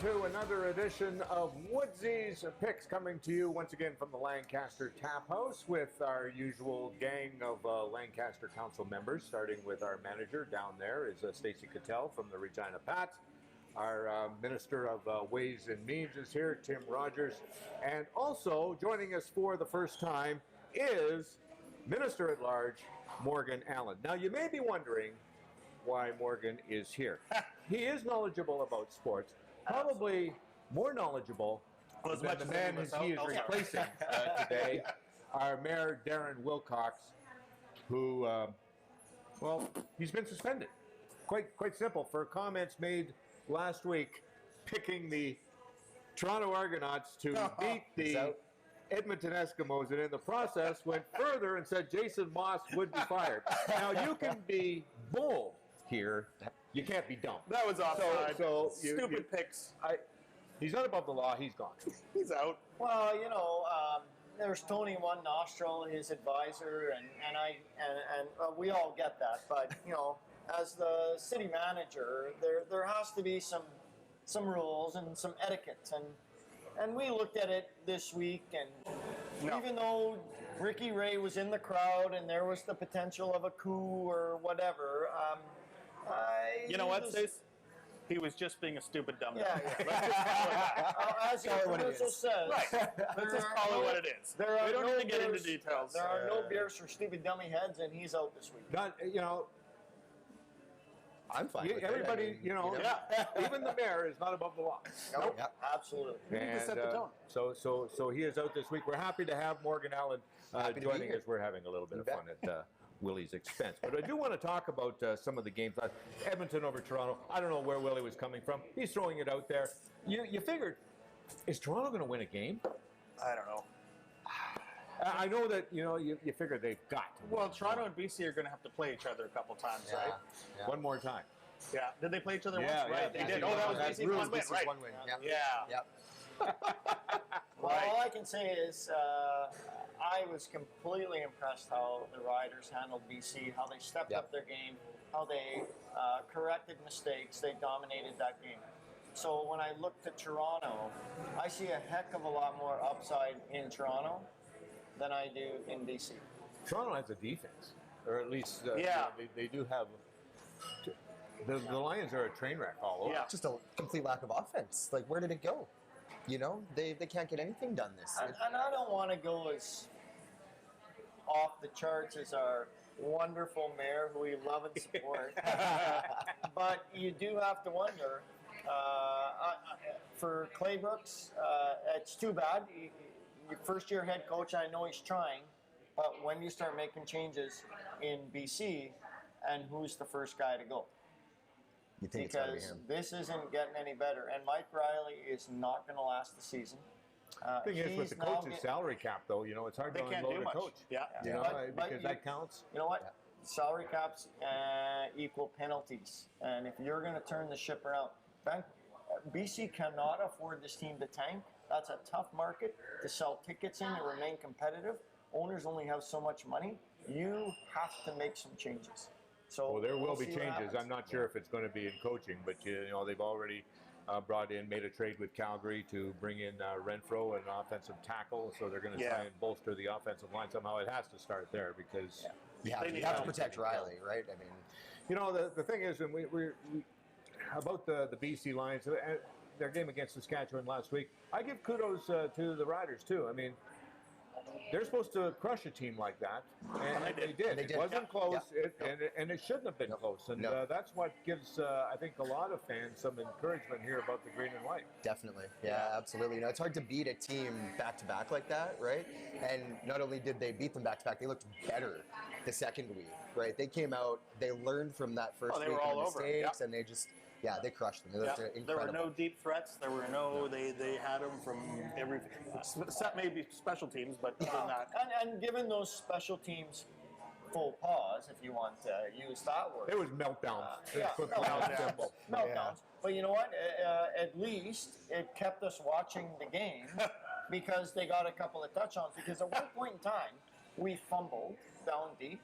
to another edition of Woodsy's Picks, coming to you once again from the Lancaster Tap House with our usual gang of Lancaster Council members, starting with our manager down there is Stacey Cattell from the Regina Pats. Our Minister of Ways and Means is here, Tim Rogers. And also joining us for the first time is Minister at Large, Morgan Allen. Now you may be wondering why Morgan is here. He is knowledgeable about sports, probably more knowledgeable than the man he is replacing today, our Mayor Darren Wilcox, who, well, he's been suspended. Quite simple, for comments made last week picking the Toronto Argonauts to beat the Edmonton Eskimos, and in the process went further and said Jason Maas would be fired. Now you can be bold here, you can't be dumb. That was offside. Stupid picks. He's not above the law. He's gone. He's out. Well, you know, there's Tony One Nostril, his advisor, and we all get that. But you know, as the city manager, there has to be some rules and some etiquette, and we looked at it this week, and even though Ricky Ray was in the crowd and there was the potential of a coup or whatever, you know what, Stace? He was just being a stupid dumb. Yeah. As your producer says, let's just call it what it is. We don't need to get into details. There are no beers for stupid dummy heads, and he's out this week. You know, I'm fine. Everybody, even the mayor is not above the law. Nope. Yep. Absolutely. We need to set the tone. So he is out this week. We're happy to have Morgan Allen joining us. We're having a little bit of fun at Willy's expense. But I do want to talk about some of the games. Edmonton over Toronto. I don't know where Willy was coming from. He's throwing it out there. You figured, is Toronto going to win a game? I don't know. I know that you figure they've got to. Well, Toronto and BC are going to have to play each other a couple times, right? Yeah. One more time. Yeah. Did they play each other once? Yeah, Right. They did. Oh, that was BC one win, right? One win. Yeah. Yep. Well, all I can say is I was completely impressed how the Riders handled BC, how they stepped up their game, how they corrected mistakes. They dominated that game. So when I looked at Toronto, I see a heck of a lot more upside in Toronto than I do in BC. Toronto has a defense, or at least they do have. The Lions are a train wreck all over. Yeah. Just a complete lack of offense. Like, where did it go? You know, they can't get anything done this. And I don't want to go as off the charts as our wonderful mayor, who we love and support. But you do have to wonder, for Clay Brooks, it's too bad. Your first-year head coach, I know he's trying, but when you start making changes in BC, and who's the first guy to go? You think because this isn't getting any better, and Mike Riley is not going to last the season. The thing is, with the coach's salary cap, though, it's hard to unload a coach. Because that counts. You know what? Salary caps equal penalties, and if you're going to turn the ship around, BC cannot afford this team to tank. That's a tough market to sell tickets in and remain competitive. Owners only have so much money. You have to make some changes. So there will be changes. I'm not sure if it's going to be in coaching, but they've already made a trade with Calgary to bring in Renfro, an offensive tackle. So they're going to try and bolster the offensive line somehow. It has to start there because you have to protect Riley, right? I mean, the thing is, and we about the BC Lions, their game against Saskatchewan last week. I give kudos to the Riders too. I mean, they're supposed to crush a team like that, and they did. It wasn't close, and it shouldn't have been close. And that's what gives, I think, a lot of fans some encouragement here about the green and white. Definitely, yeah, absolutely. It's hard to beat a team back-to-back like that, right? And not only did they beat them back-to-back, they looked better the second week, right? They came out, they learned from that first week of mistakes, and they just... Yeah, they crushed them. They looked incredible. There were no deep threats. There were no. They had them from every. Except maybe special teams, but other than that. And given those special teams full pause, if you want to use that word. It was meltdowns. Meltdowns. But you know what? At least it kept us watching the game because they got a couple of touchdowns. Because at one point in time, we fumbled down deep.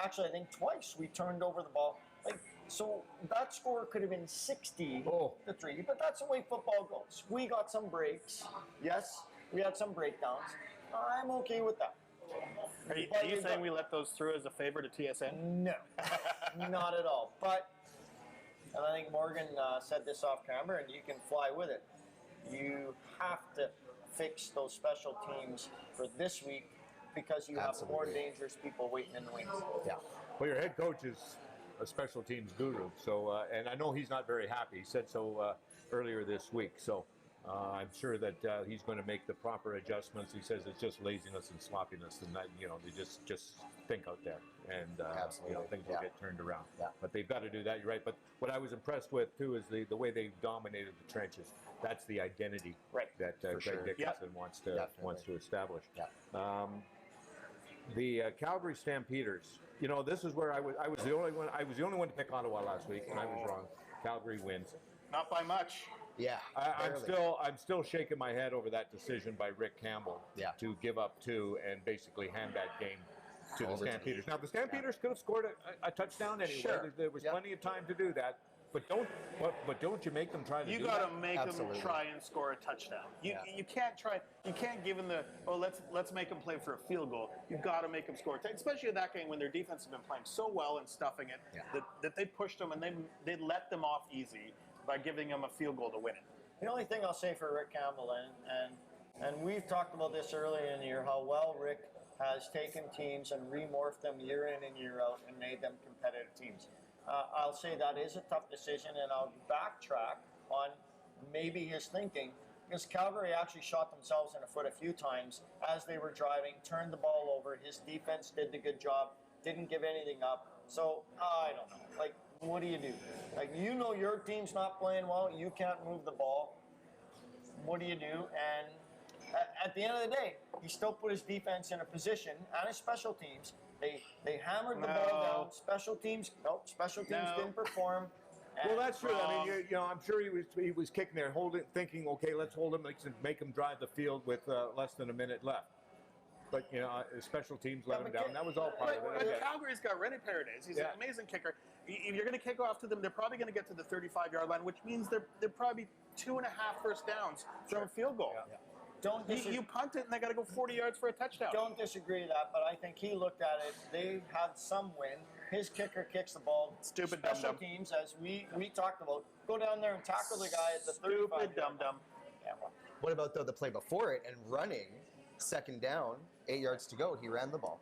Actually, I think twice we turned over the ball. Like, So that score could have been 60 Oh. to 3, but that's the way football goes. We got some breaks. Yes, we had some breakdowns. I'm okay with that. Are you saying we let those through as a favor to TSN? No, not at all. But, and I think Morgan said this off camera, and you can fly with it. You have to fix those special teams for this week because you have more dangerous people waiting in the wings. Yeah. Well, your head coach is a special teams guru, so and I know he's not very happy. He said so earlier this week. So I'm sure that he's going to make the proper adjustments. He says it's just laziness and sloppiness, and that they just think out there, and things will get turned around. Yeah. But they've got to do that. You're right. But what I was impressed with too is the way they dominated the trenches. That's the identity that Greg Dickinson wants to establish. Yeah. The Calgary Stampeders. This is where I was the only one. I was the only one to pick Ottawa last week, and I was wrong. Calgary wins. Not by much. Yeah. I'm still shaking my head over that decision by Rick Campbell to give up 2 and basically hand that game to the Stampeders. Now the Stampeders could have scored a touchdown anyway. Sure. There was plenty of time to do that. But don't you make them try to do that? You got to make them try and score a touchdown. You can't try. You can't give them let's make them play for a field goal. You've got to make them score, especially in that game when their defense has been playing so well and stuffing it that they pushed them and they let them off easy by giving them a field goal to win it. The only thing I'll say for Rick Campbell, and we've talked about this earlier in the year, how well Rick has taken teams and remorphed them year in and year out and made them competitive teams. I'll say that is a tough decision, and I'll backtrack on maybe his thinking, because Calgary actually shot themselves in the foot a few times as they were driving, turned the ball over. His defense did the good job, didn't give anything up. So, I don't know. Like, what do you do? Like, your team's not playing well, you can't move the ball. What do you do? And at the end of the day, he still put his defense in a position, and his special teams. They hammered the ball down. Special teams didn't perform. Well, that's true. I mean, I'm sure he was kicking there, thinking, okay, let's hold him, make him drive the field with less than a minute left. But special teams let him down. That was all part of it. Calgary's got René Paredes. He's an amazing kicker. If you're going to kick off to them, they're probably going to get to the 35-yard line, which means they're probably 2.5 first downs from a field goal. Yeah. You punt it and they got to go 40 yards for a touchdown. Don't disagree with that, but I think he looked at it. They had some win. His kicker kicks the ball. Stupid special dum-dum. teams, as we talked about, go down there and tackle the guy at the 35. Stupid dum-dum. Yeah, What about the play before it and running, second down, 8 yards to go? He ran the ball.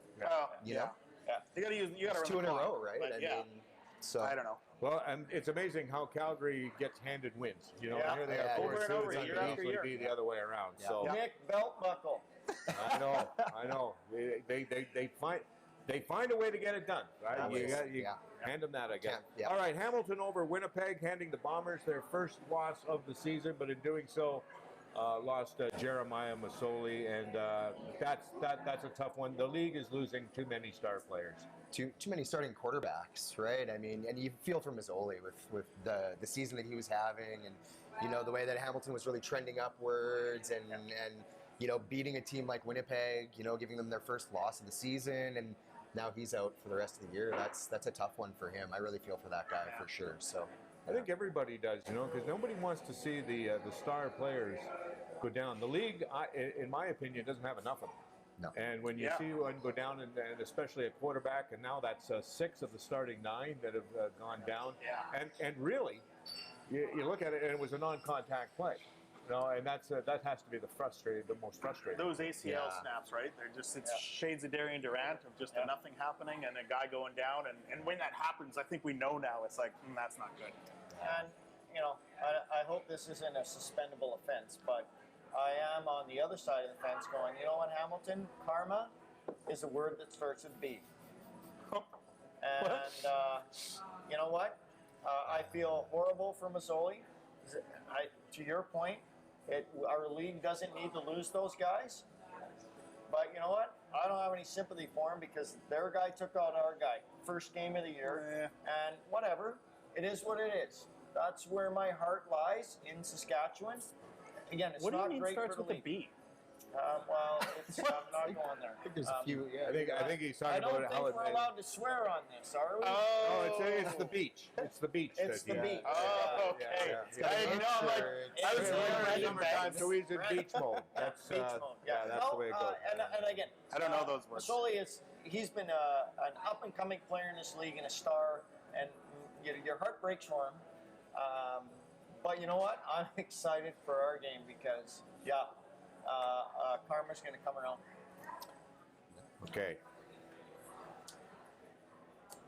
You know? Yeah. You got to run 2 in a the clock, row, right? but So I don't know. Well, and it's amazing how Calgary gets handed wins. Here they are, over and over, year after usually year. be the other way around. Yeah. So Nick belt buckle. I know. They find a way to get it done, right? You hand them that, I guess. Yeah. All right, Hamilton over Winnipeg, handing the Bombers their first loss of the season, but in doing so, lost Jeremiah Masoli, and that's a tough one. The league is losing too many star players. Too many starting quarterbacks, right? I mean, and you feel for Mazzoli with the season that he was having, and the way that Hamilton was really trending upwards, and beating a team like Winnipeg, giving them their first loss of the season, and now he's out for the rest of the year. That's a tough one for him. I really feel for that guy for sure. So I think everybody does, because nobody wants to see the star players go down. The league, in my opinion, doesn't have enough of them. No. And when you see one go down, and especially a quarterback, and now that's 6 of the starting 9 that have gone down. Yeah. And really, you look at it, and it was a non-contact play. And that has to be the most frustrating. Those ACL snaps, right? It's shades of Darian Durant of just nothing happening and a guy going down. And when that happens, I think we know now it's like, that's not good. And, I hope this isn't a suspendable offense, but I am on the other side of the fence going, you know what, Hamilton? Karma is a word that starts with B. And you know what? I feel horrible for Mazzoli. To your point, our league doesn't need to lose those guys. But you know what? I don't have any sympathy for him because their guy took out our guy. First game of the year. And whatever. It is what it is. That's where my heart lies in Saskatchewan. Again, it's what not do you mean great starts for the with a league. B? Well, I'm not going there. I think there's a few. Yeah, I think he's I talking don't about think how it we're made. allowed to swear on this, are we? Oh, it's the beach. It's the beach. It's the beach. Oh, okay. Yeah. I know, I'm like, I was It's wondering. summertime, so he's in beach mode. That's Beach mode. that's the way it goes. And again, I don't know those words. Masoli he's been an up and coming player in this league and a star, and your heart breaks for him. But you know what? I'm excited for our game because karma's going to come around. Okay.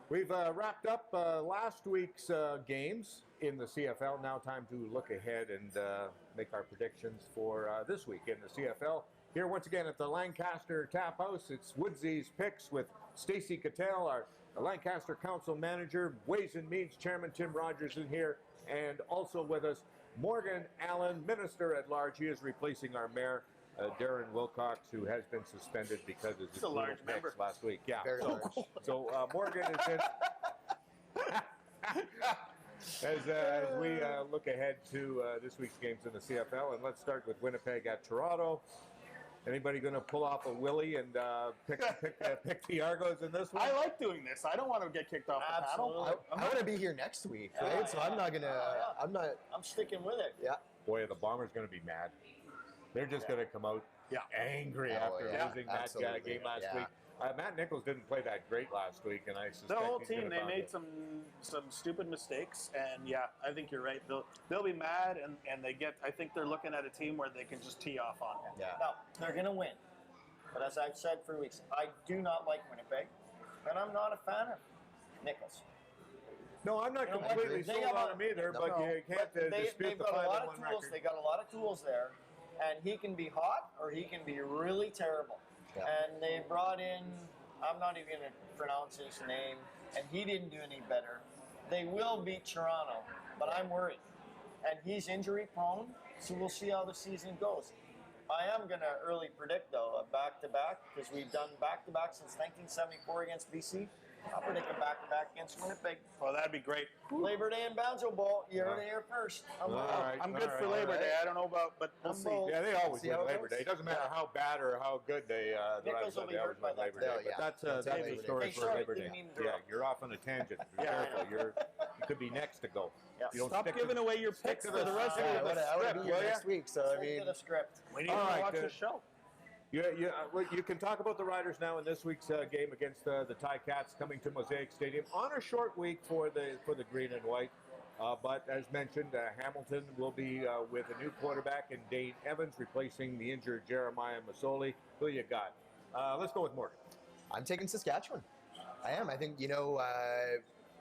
We've wrapped up last week's games in the CFL. Now time to look ahead and make our predictions for this week in the CFL. Here once again at the Lancaster Tap House, it's Woodsy's Picks with Stacey Cattell, our Lancaster Council Manager, Ways and Means Chairman Tim Rogers in here, and also with us Morgan Allen, Minister at Large. He is replacing our Mayor, Darren Wilcox, who has been suspended because of his a large brutal member. picks last week. Yeah. Very large. So Morgan is in. As we look ahead to this week's games in the CFL, and let's start with Winnipeg at Toronto. Anybody going to pull off a Willy and pick the Argos in this one? I like doing this. I don't want to get kicked off the Absolutely. paddle. I want to be here next week, right? So I'm not gonna. I'm not. I'm sticking with it. Yeah. Boy, the Bombers going to be mad. They're just going to come out angry after losing that absolutely. game last Yeah. week. Matt Nichols didn't play that great last week, and I suspect The whole he's team, gonna they bounce made it. some stupid mistakes, and I think you're right. They'll be mad, and I think they're looking at a team where they can just tee off on it. Yeah. Now, they're going to win. But as I've said for weeks, I do not like Winnipeg, and I'm not a fan of Nichols. No, I'm not You know what? completely They sold have on a- him either, No. but you can't But dispute they've the got a lot 5-1 of tools. record. They got a lot of tools there, and he can be hot or he can be really terrible. Yeah. And they brought in, I'm not even going to pronounce his name, and he didn't do any better. They will beat Toronto, but I'm worried. And he's injury prone, so we'll see how the season goes. I am going to early predict, though, a back-to-back, because we've done back-to-back since 1974 against BC. I'll predict a back-to-back against Winnipeg. Well, that'd be great. Labor Day and Banjo Bowl, you heard it here first. I'm All out. right. I'm good for all Labor right. Day. I don't know about, but we'll see. bold. Yeah, they always See win how it Labor goes? Day. It doesn't matter how bad or how good they Nichols will be they always hurt by win that Labor time. Day. But Yeah, that's that's a Labor Day. story Hey, for sorry, Labor Day. didn't mean to Yeah, interrupt. you're off on a tangent. Be Yeah. careful. You could be next to go. Yeah. You don't Stop stick giving to, away your stick picks to for the rest of I the want to script, be will here ya? next week. So I Stick mean, to the script. We need All to right, watch the good. show. You can talk about the Riders now in this week's game against the Ticats coming to Mosaic Stadium on a short week for the green and white. But as mentioned, Hamilton will be with a new quarterback in Dane Evans, replacing the injured Jeremiah Masoli. Who you got? Let's go with Morgan. I'm taking Saskatchewan. I am. I think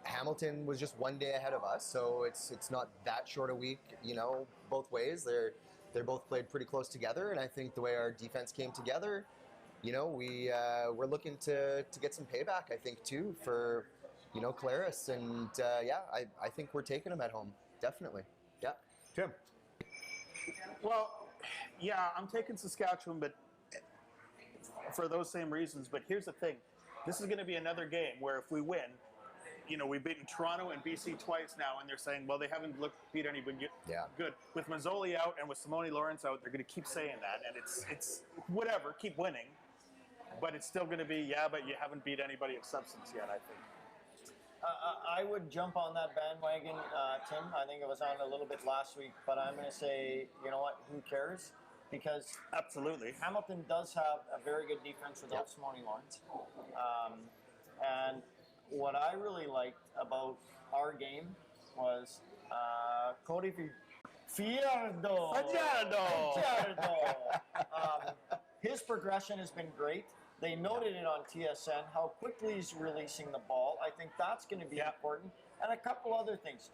Hamilton was just one day ahead of us, so it's not that short a week. Both ways. They're both played pretty close together, and I think the way our defense came together, we're looking to get some payback. I think too for Claris, and I think we're taking them at home. Definitely. Yeah. Tim. Well, yeah, I'm taking Saskatchewan, but for those same reasons. But here's the thing. This is going to be another game where if we win, we've beaten Toronto and BC twice now, and they're saying, well, they haven't beat anybody good. With Mazzoli out and with Simone Lawrence out, they're going to keep saying that, and it's whatever, keep winning. But it's still going to be, but you haven't beat anybody of substance yet, I think. I would jump on that bandwagon, Tim. I think it was on a little bit last week, but I'm going to say, you know what, who cares? Because Absolutely. Hamilton does have a very good defense without Simone Lawrence. And what I really liked about our game was Cody Fiardo. His progression has been great. They noted it on TSN, how quickly he's releasing the ball. I think that's going to be important. And a couple other things.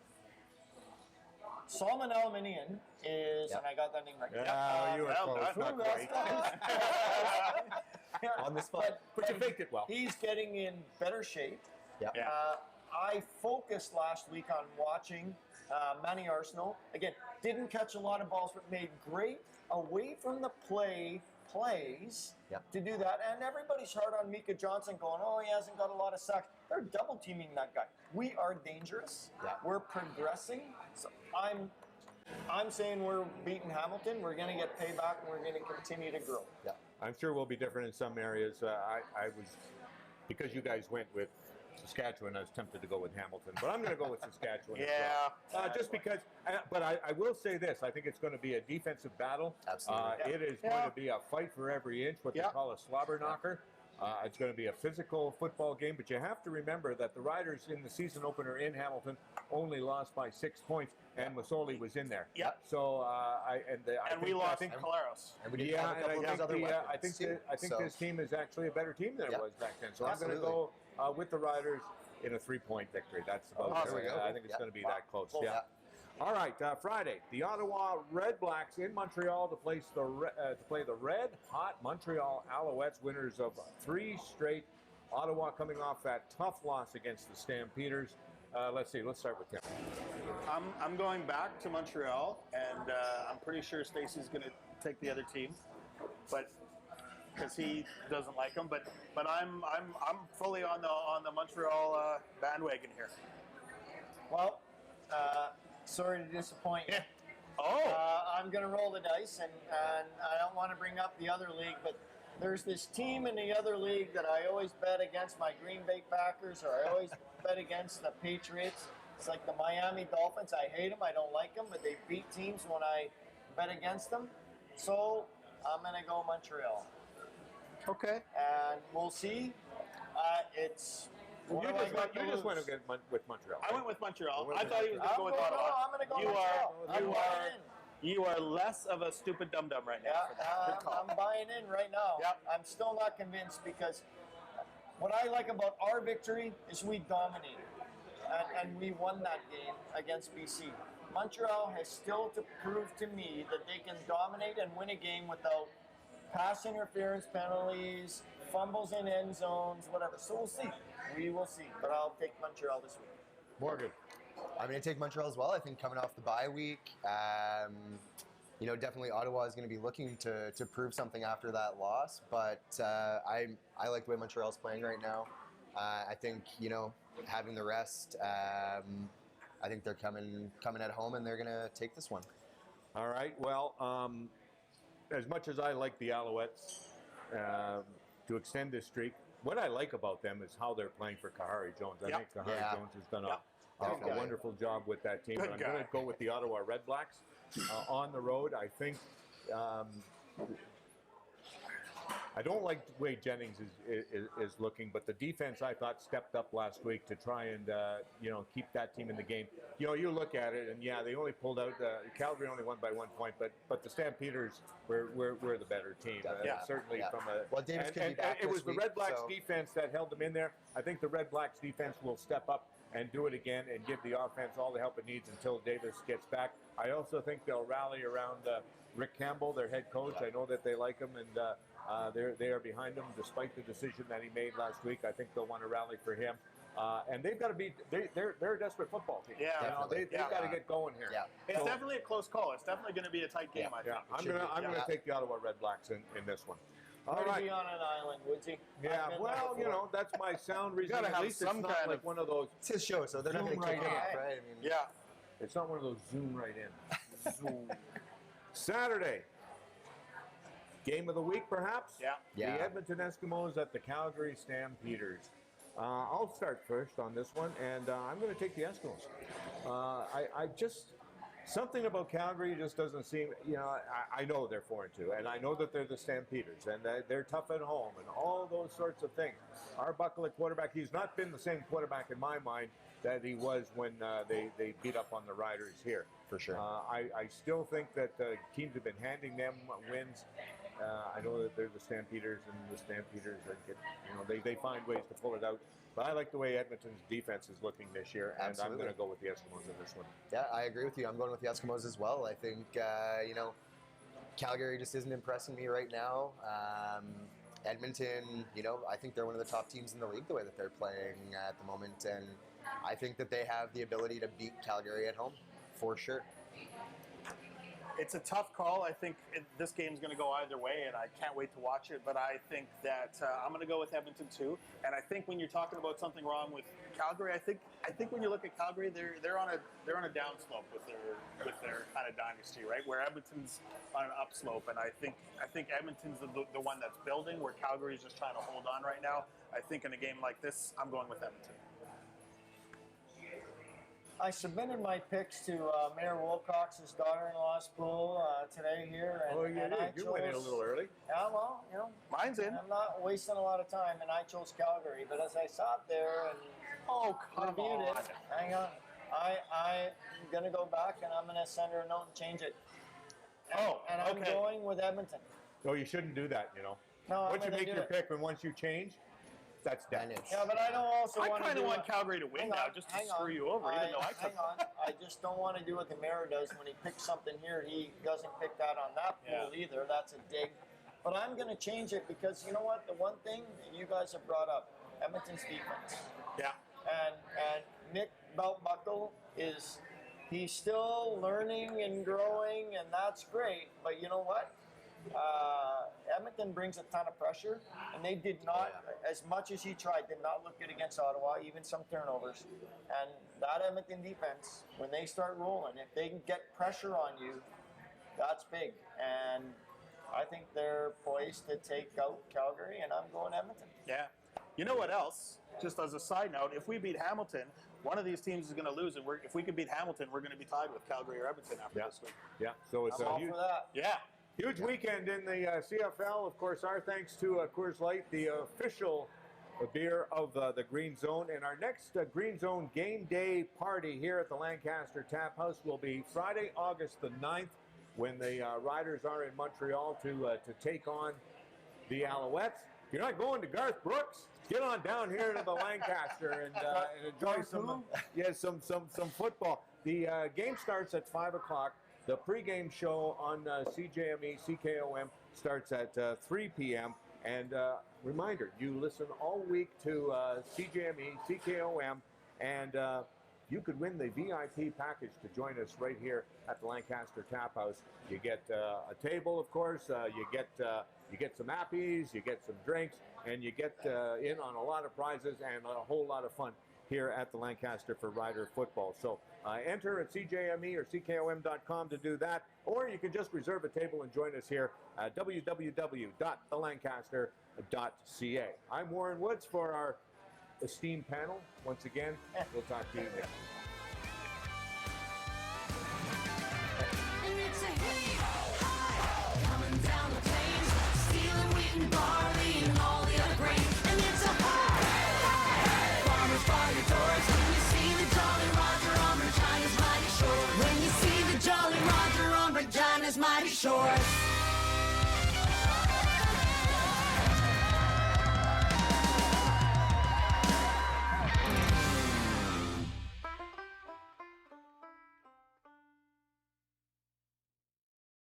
Solomon Aluminium is, and I got that name right. Yeah, you were close. Not quite. On the spot. But you faked it well. He's getting in better shape. Yeah. I focused last week on watching Manny Arsenault. Again, didn't catch a lot of balls, but made great away from the plays to do that. And everybody's hard on Mika Johnson going, oh, he hasn't got a lot of sacks. They're double teaming that guy. We are dangerous. Yeah. We're progressing. So I'm I'm saying we're beating Hamilton. We're going to get payback, and we're going to continue to grow. Yeah. I'm sure we'll be different in some areas. I was, because you guys went with Saskatchewan, I was tempted to go with Hamilton, but I'm going to go with Saskatchewan. Yeah. Just because, but I will say this, I think it's going to be a defensive battle. Absolutely. It is going to be a fight for every inch, what they call a slobber knocker. It's going to be a physical football game, but you have to remember that the Riders in the season opener in Hamilton only lost by 6 points, and Masoli was in there. Yep. So we lost Caleros. And we didn't have a couple of those other weapons, too. I think this team is actually a better team than it was back then. So Absolutely. I'm going to go with the Riders in a 3-point victory. That's about there we go. I think it's going to be that close. Cool. Yeah. All right, Friday, the Ottawa Red Blacks in Montreal to play the red-hot Montreal Alouettes, winners of 3 straight. Ottawa coming off that tough loss against the Stampeders. Let's see. Let's start with Tim. I'm going back to Montreal, and I'm pretty sure Stacey's going to take the other team, but because he doesn't like them. But I'm fully on the Montreal bandwagon here. Well, sorry to disappoint you. I'm going to roll the dice, and I don't want to bring up the other league, but there's this team in the other league that I always bet against, my Green Bay Packers, or I always bet against the Patriots. It's like the Miami Dolphins. I hate them. I don't like them, but they beat teams when I bet against them. So I'm going to go Montreal. Okay. And we'll see. You just went with Montreal. I went with Montreal. I thought he was going to go with Ottawa. No, I'm going to go Montreal. You are less of a stupid dum-dum right now. I'm buying in right now. Yep. I'm still not convinced because what I like about our victory is we dominated. And we won that game against BC. Montreal has still to prove to me that they can dominate and win a game without pass interference penalties, fumbles in end zones, whatever. So we'll see. We will see. But I'll take Montreal this week. Morgan. I'm going to take Montreal as well. I think coming off the bye week, definitely Ottawa is going to be looking to prove something after that loss. But I like the way Montreal's playing right now. I think, having the rest, I think they're coming at home and they're going to take this one. All right. Well, as much as I like the Alouettes to extend this streak, what I like about them is how they're playing for Kahari Jones. I think Kahari Jones has done a wonderful job with that team. But I'm going to go with the Ottawa Red Blacks on the road. I think I don't like the way Jennings is looking, but the defense I thought stepped up last week to try and keep that team in the game. You look at it, and they only pulled out. Calgary only won by 1 point, but the Stampeders were the better team. Certainly from a. Well, Davis could be back it was this week, the Red Blacks defense that held them in there. I think the Red Blacks defense will step up and do it again and give the offense all the help it needs until Davis gets back. I also think they'll rally around Rick Campbell, their head coach. I know that they like him, and they are behind him despite the decision that he made last week. I think they'll want to rally for him. And they've got to be, they're a desperate football team. Yeah, they've got to get going here. Yeah. It's definitely a close call. It's definitely going to be a tight game, I think. I'm going to take the Ottawa Red Blacks in this one. All right. Be on an island, Woodsy. Yeah, well, that's my sound reason. Gotta At have least some it's not kind like of one of those. It's his show, so they're not going to kick it off, right? I mean, It's not one of those zoom right in. Zoom. Saturday. Game of the week, perhaps? Yeah. The Edmonton Eskimos at the Calgary Stampeders. I'll start first on this one, and I'm going to take the Eskimos. I just, something about Calgary just doesn't seem, I know they're 4-2, and I know that they're the Stampeders, and they're tough at home, and all those sorts of things. Arbuckle at quarterback, he's not been the same quarterback in my mind that he was when they beat up on the Riders here. For sure. I still think that teams have been handing them wins. I know that they're the Stampeders, and the Stampeders they find ways to pull it out. But I like the way Edmonton's defense is looking this year, and I'm going to go with the Eskimos in this one. Yeah, I agree with you. I'm going with the Eskimos as well. I think Calgary just isn't impressing me right now. Edmonton, I think they're one of the top teams in the league the way that they're playing at the moment, and I think that they have the ability to beat Calgary at home for sure. It's a tough call. I think this game's going to go either way, and I can't wait to watch it. But I think that I'm going to go with Edmonton too. And I think when you're talking about something wrong with Calgary, I think when you look at Calgary, they're on a downslope with their kind of dynasty, right? Where Edmonton's on an upslope, and I think Edmonton's the one that's building, where Calgary's just trying to hold on right now. I think in a game like this, I'm going with Edmonton. I submitted my picks to Mayor Wilcox's daughter-in-law's pool today here, and, you and did. I You chose, went in a little early. Yeah, well, you know, Mine's in. I'm not wasting a lot of time, and I chose Calgary. But as I sat there and reviewed it, hang on, I'm gonna go back and I'm gonna send her a note and change it. And I'm going with Edmonton. No, you shouldn't do that. You know. No, Once you I'm gonna make do your it. pick, and once you change, that's done. Yeah, but I don't also I want to. kind of want Calgary to win now, just to screw you over, even though I took. Hang on, I just don't want to do what the mayor does when he picks something here. He doesn't pick that on that pool either. That's a dig. But I'm going to change it because you know what? The one thing that you guys have brought up, Edmonton's defense. Yeah. And Nick Beltbuckle he's still learning and growing, and that's great. But you know what? Edmonton brings a ton of pressure, and they did not, as much as he tried, did not look good against Ottawa, even some turnovers. And that Edmonton defense, when they start rolling, if they can get pressure on you, that's big. And I think they're poised to take out Calgary, and I'm going Edmonton. Yeah. You know what else? Just as a side note, if we beat Hamilton, one of these teams is going to lose, and if we can beat Hamilton, we're going to be tied with Calgary or Edmonton after this week. Yeah. So it's I'm all for that. Yeah. huge weekend in the CFL. Of course, our thanks to Coors Light, the official beer of the Green Zone. And our next Green Zone game day party here at the Lancaster Tap House will be Friday, August the 9th, when the Riders are in Montreal to take on the Alouettes. If you're not going to Garth Brooks, get on down here to the Lancaster and enjoy some football. The game starts at 5 o'clock. The pregame show on CJME, CKOM starts at 3 p.m. And reminder, you listen all week to CJME, CKOM, and you could win the VIP package to join us right here at the Lancaster Tap House. You get a table, of course. You get some appies, you get some drinks, and you get in on a lot of prizes and a whole lot of fun here at the Lancaster for Rider football. So enter at CJME or CKOM.com to do that, or you can just reserve a table and join us here at www.thelancaster.ca. I'm Warren Woods for our esteemed panel. Once again, we'll talk to you next. And it's a